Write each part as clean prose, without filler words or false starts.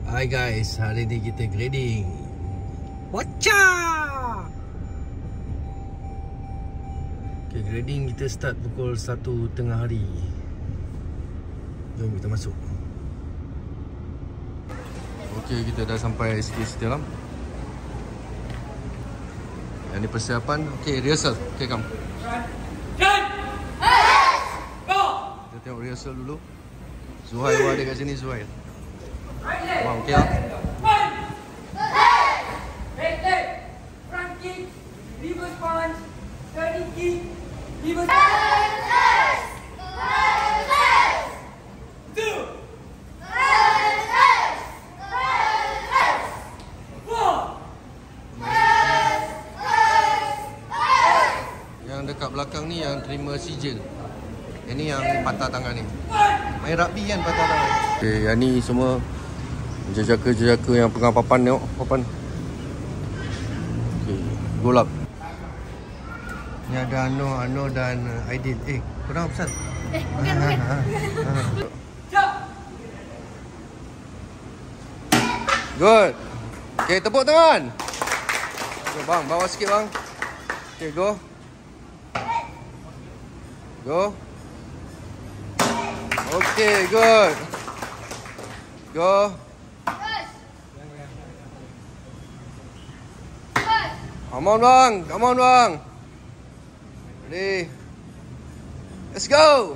Hai guys, hari ni kita grading. Wacha. Okay, grading kita start pukul 1 tengah hari. Jom kita masuk. Okay, kita dah sampai SKC dalam. Yang ni persiapan. Okay, rehearsal. Okay, come. Kita tengok rehearsal dulu. Zuhail ada kat sini, Zuhail. Wow, okay lah. Back leg, front kick, reverse punch, turning kick, reverse punch. Yang dekat belakang ni yang terima sijil. Yang ni yang patah tangan ni. Main rugby kan patah tangan. Okay, yang ni semua jejaka-jejaka yang pegang papan, tengok papan. Okay, goal up. Ni ada Anor dan Aidil. Korang apa pasal? Bukan. Good. Okay, tepuk tangan. Okay, bang, bawa sikit bang. Okay, go. Go. Okay, good. Go. Come on bang, come on bang. Ready. Let's go.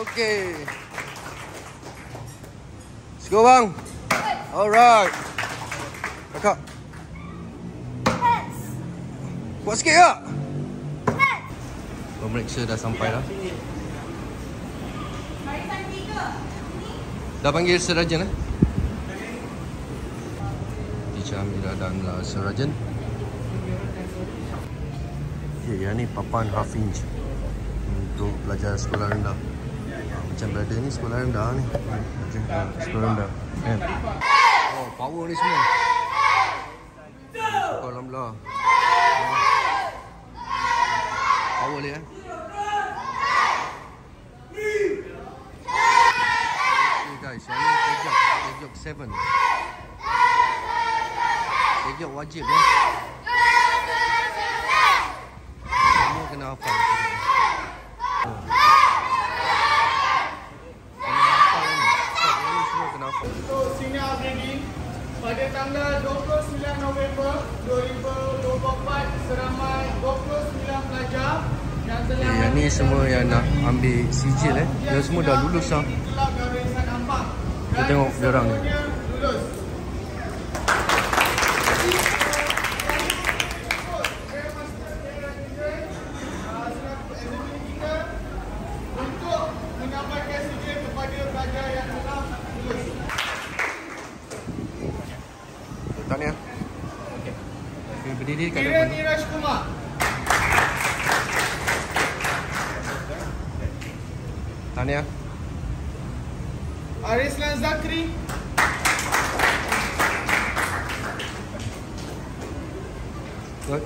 Okay. Let's go bang. Alright. Kakak. Buat sikit tak? Pemeriksa dah sampai dah. Dah panggil Serajan Teacher Amira dan Serajan. Okay, yang ni papan half inch untuk pelajar sekolah rendah. Macam brother ni sekolah rendah ni. Macam sekolah rendah kan. Oh, power ni semua. Alhamdulillah. Power dia kan. Okay guys, yang ni kejap 7. Kejap wajib ya. Semua kena hafal. Untuk senior upgrading pada tanggal 29 November 2024 seramai 29 pelajar yang telah yang ni semua yang nak ambil sijil dia semua dah lulus lah. Kita tengok dia orang ni. Lulus. Untuk menyampaikan sijil kepada pelajar yang telah lulus. Tahniah. Okay, berdiri kat Kiran depan. Niraj Kumar. Tahniah. Arislan Zakri. Good.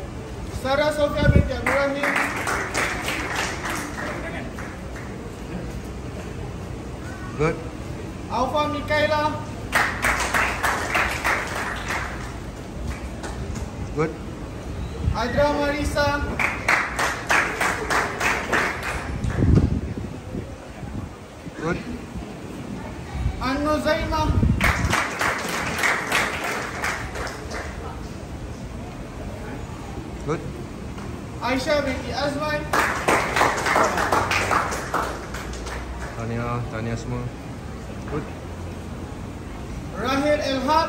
Sarah Sofia binti Ibrahim. Good. Alfa Mikaela. Good. Adra Marisa. Good. Anno Zainah. Good. Aisyah binti Azman. Tahniah semua. Good. Rahil Elhab.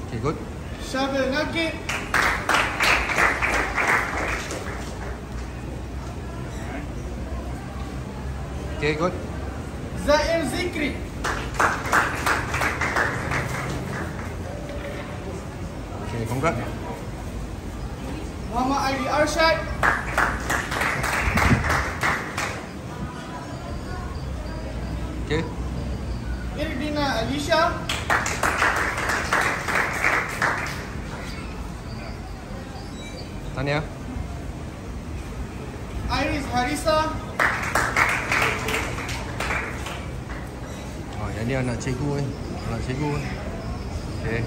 Okay, good. Syabel Nagib. Okay, good. Zair Zikri. Okay, congrats. Muhammad Ali Arshad. Okay. Irdina Alisha. Tahniah. Iris Harisa. Yang ni anak cikgu ni. Anak cikgu ni. Okay.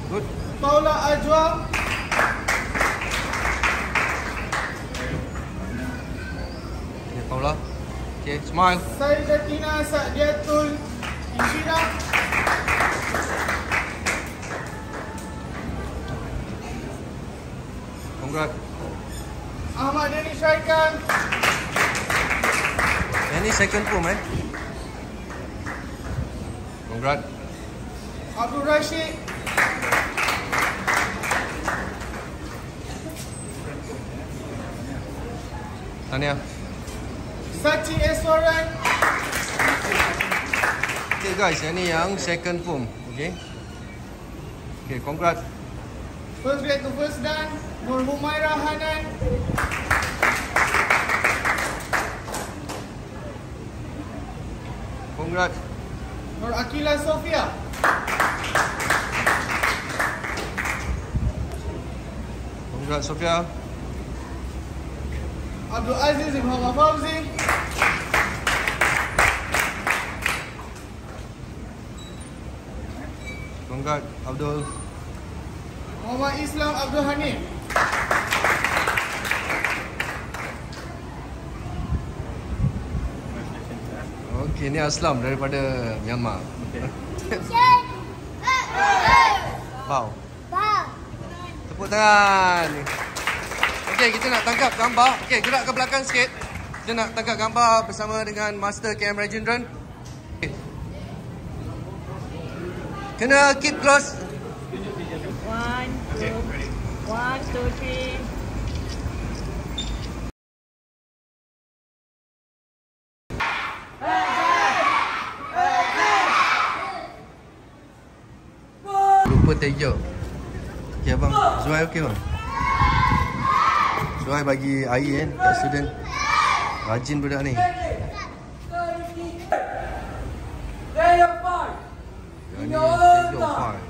Good. Paula Ajwa. Okay, Paula. Okay, smile. Saidatina Sa'diatul Inshira. Congrats. Ahmad Dani Syaikan. Yang ni second form Congrats. Abdul Rashid. Tania. Sachi Eswaran. Okay guys, yang ni yang second form. Okay. Okay, congrats. First grade to first dan. Nur Humaira Hanan. Congrats. Nur Akila Sofia. Congrats Sofia. Abdul Aziz Muhammad Fauzi. Congrats Abdul. Muhammad Islam Abdul Hanif. Okay, ni Aslam daripada Myanmar. Wow. Tepuk tangan. Okey, kita nak tangkap gambar. Okey, gerak ke belakang sikit. Kita nak tangkap gambar bersama dengan Master KM Rajendran. Okay. Kena keep close. 1, 2, 3. Lupa take job. Okay abang, Zuhair okey bang? Zuhair bagi air kat student. Rajin budak ni. Yang ni take job fast.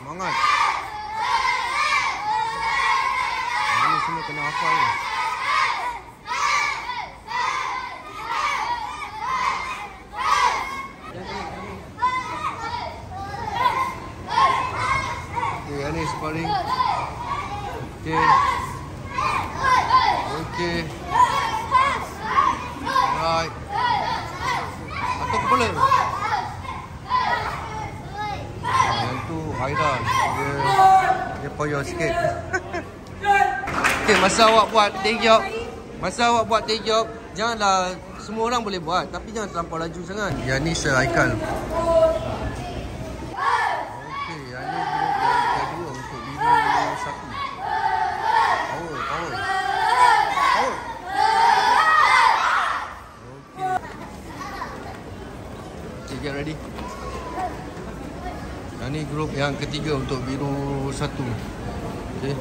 Semangat. Yang ni semua kena hafal ni. Okay, yang ni sparring. Okay. Okay. Right. Atuk kepala. Yang tu Haida. Dia poyo sikit. Okay, masa awak buat take job. Masa awak buat take job, janganlah semua orang boleh buat. Tapi jangan terlampau laju sangat. Yang ni Sir Aikal. Okay, yang ni grup yang kedua untuk biru 1. Power, power. Power. Okay, get ready. Yang ni grup yang ketiga untuk biru 1. Okay.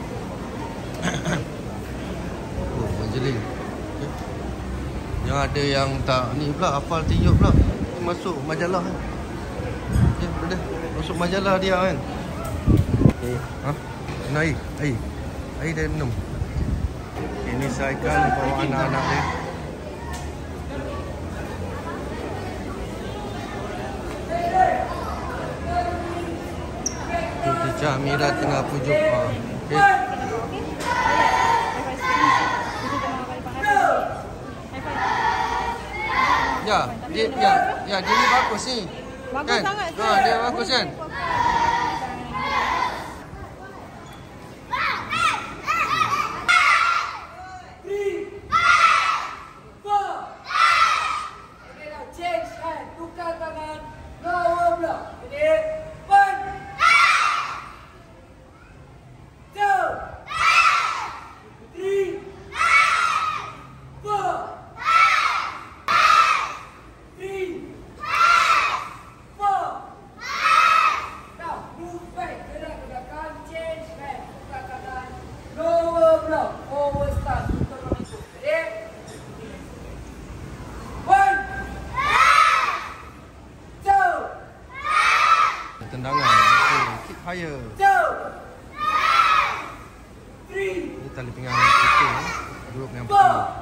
Oh, menjeling. Okay. Yang ada yang tak ni pula, hafal tiup pula. Ni masuk majalah. Okay, boleh. Masuk majalah dia kan. Okay. Ha? Kena air. Air. Air dia minum. Okay, ni Saikal bawa anak-anak dia. Teacher Amira tengah pujuk. Okay. Ya, dia ni bagus ni. Bagus kan? sangat. Dia bagus kan? Tendangan. Okay, kick higher. 2, 3. Ini tali pinggang kita, grup yang pertama.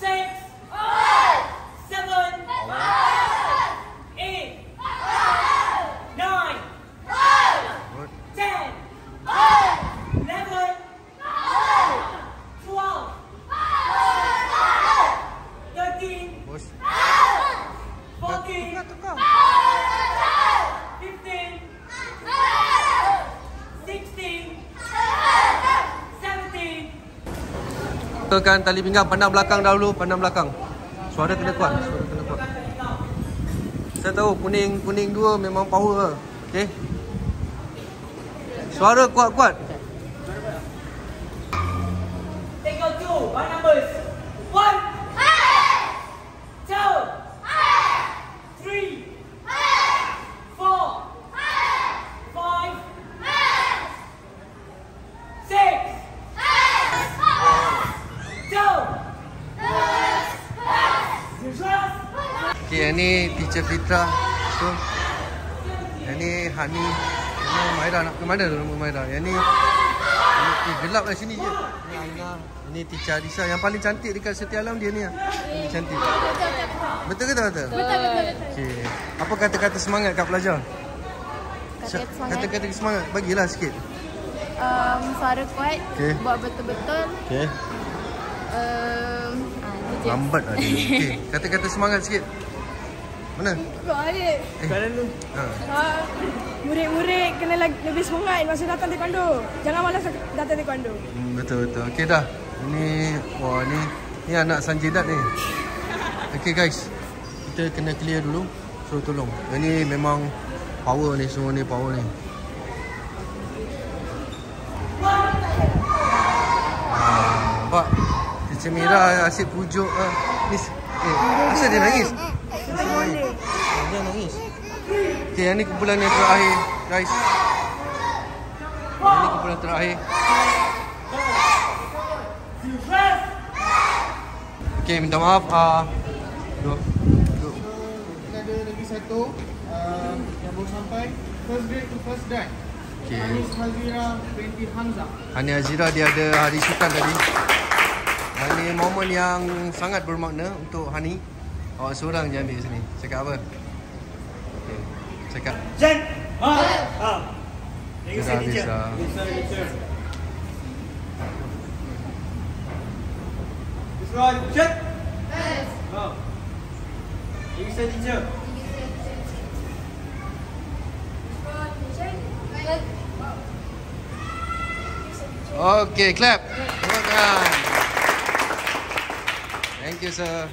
Bos. 14, Tukar. 15, 16, 17. Tekan tali pinggang, pandang belakang dahulu, pandang belakang. Suara kena kuat, suara kena kuat. Saya tahu kuning dua memang power. Okey. Suara kuat-kuat. Take your two, by numbers. 1, 2, 3, 4, 5, 6, 2. Okey, yang ni teacher Fitra. So, yang ni Hani. Yang ni Maira, nak ke mana tu nama Maira? Yang ni gelap kat sini je. Ni Aina. Ini teacher Adisa. Yang paling cantik dekat Setia Alam dia ni lah. Paling cantik. Betul ke tak betul? Betul. Okey. Apa kata-kata semangat kat pelajar? Kata-kata semangat. Kata-kata semangat. Bagilah sikit. Suara kuat. Okey. Buat betul-betul. Okey. Lambat lah dia. Okey. Kata-kata semangat sikit. Mana? Kau adik. Sekarang tu. Ha. Murid-murid kena lebih semangat masa datang taekwondo. Jangan malas datang taekwondo. Betul-betul. Okey dah. Ini, wah ni anak Sanjidat ni. Okey guys. Kita kena clear dulu. So tolong. Ini memang power ni, semua ni power ni. Nampak? Teacher Mira asyik pujuk. Miss. Asal dia nangis? Dia nangis. Okey, yang ni kumpulan yang terakhir, guys. Yang ni kumpulan terakhir. Okey, minta maaf. Dua. Ada lagi satu yang baru sampai. First grade to first dan. Okey. Anis Hazira binti Hamzah. Hani Azira dia ada hari sukan tadi. Ini momen yang sangat bermakna untuk Hani. Awak seorang je ambil sini. Cakap apa? Okey. Cakap. Jen. Kita bisa. This one, check. Yes. Teacher. Okey, clap. Tepuk tangan. Thank you, sir.